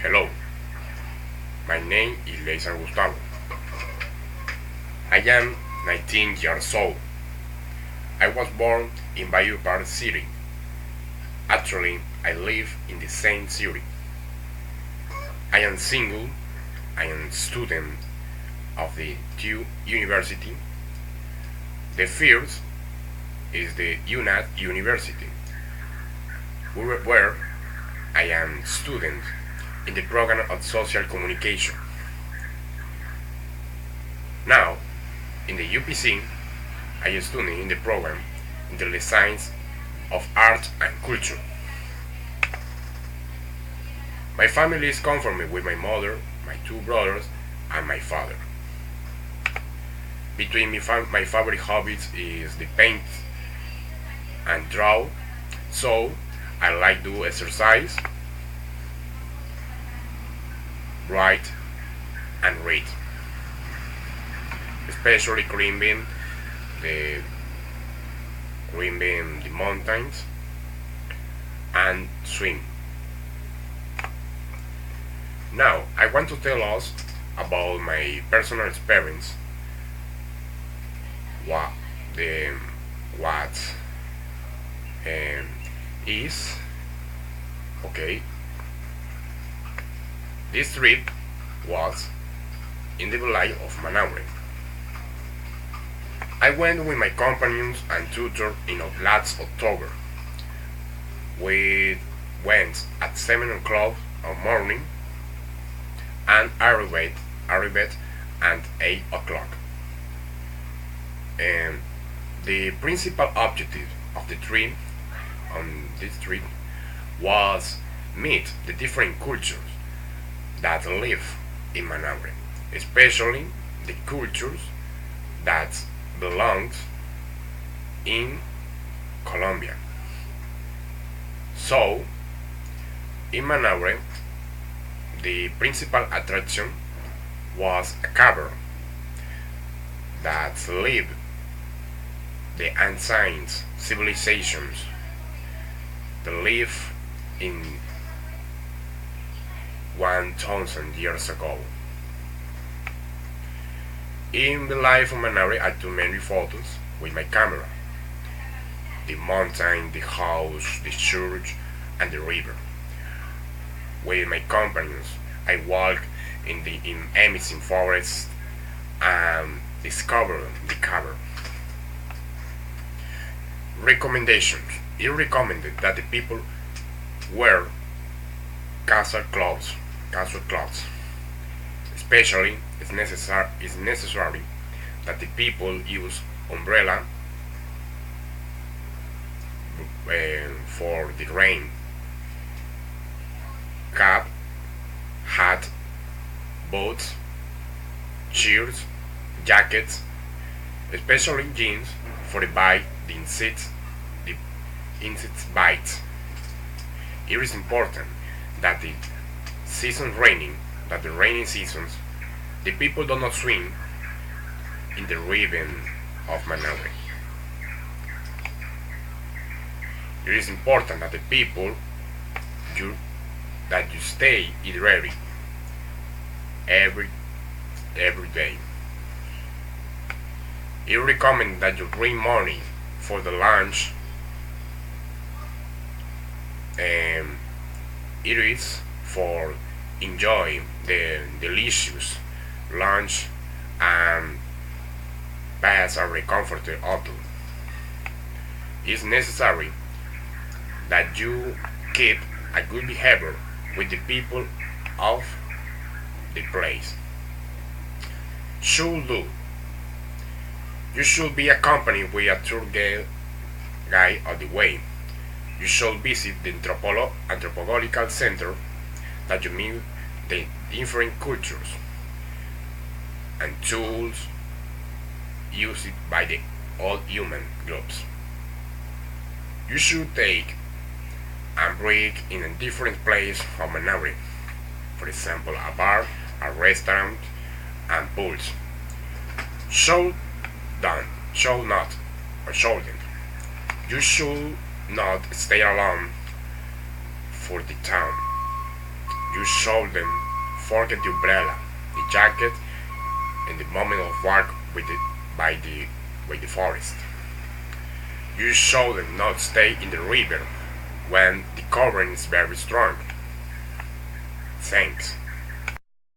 Hello, my name is Leisar Gustavo. I am 19 years old. I was born in Bayou Park City. Actually, I live in the same city. I am single. I am student of the two university. The first is the UNAT University, where I am student in the program of social communication. Now, in the UPC, I am studying in the program in the science of art and culture. My family is conformed with my mother, my two brothers, and my father. Between my favorite hobbies is the paint and draw, so I like to exercise, write, and read, especially the climbing the mountains and swim. Now, I want to tell us about my personal experience. What the what um, is okay. This trip was in the village of Manaure. I went with my companions and tutor in last October. We went at 7 o'clock in the morning and arrived at 8 o'clock. And the principal objective of the trip on this trip was meet the different cultures that live in Manaure, especially the cultures that belong in Colombia. So, in Manaure, the principal attraction was a cavern that lived the ancient civilizations that live in 1000 years ago. In the life of Manaure, I took many photos with my camera. The mountain, the house, the church, and the river. With my companions, I walked in the amazing forest and discovered the cavern. Recommendations. It recommended that the people wear casual clothes. Especially, it's necessary that the people use umbrella for the rain, cap, hat, boots, shirts, jackets, especially jeans for the insects bites. It is important that the raining seasons, the people do not swim in the river of Manaure. It is important that the people you that you stay hydrated every every day. It recommends that you bring money for the lunch, and it is for enjoy the delicious lunch and pass a comfortable autumn. It's necessary that you keep a good behavior with the people of the place. Should do. You should be accompanied with a tour guide of the way. You should visit the anthropological center that you meet the different cultures and tools used by the all human groups. You should take and break in a different place from an area. For example, a bar, a restaurant, and pools. Show done, show not, or show them. You should not stay alone for the town. You should them forget the umbrella, the jacket, and the moment of walk by the forest. You should them not stay in the river when the current is very strong. Thanks.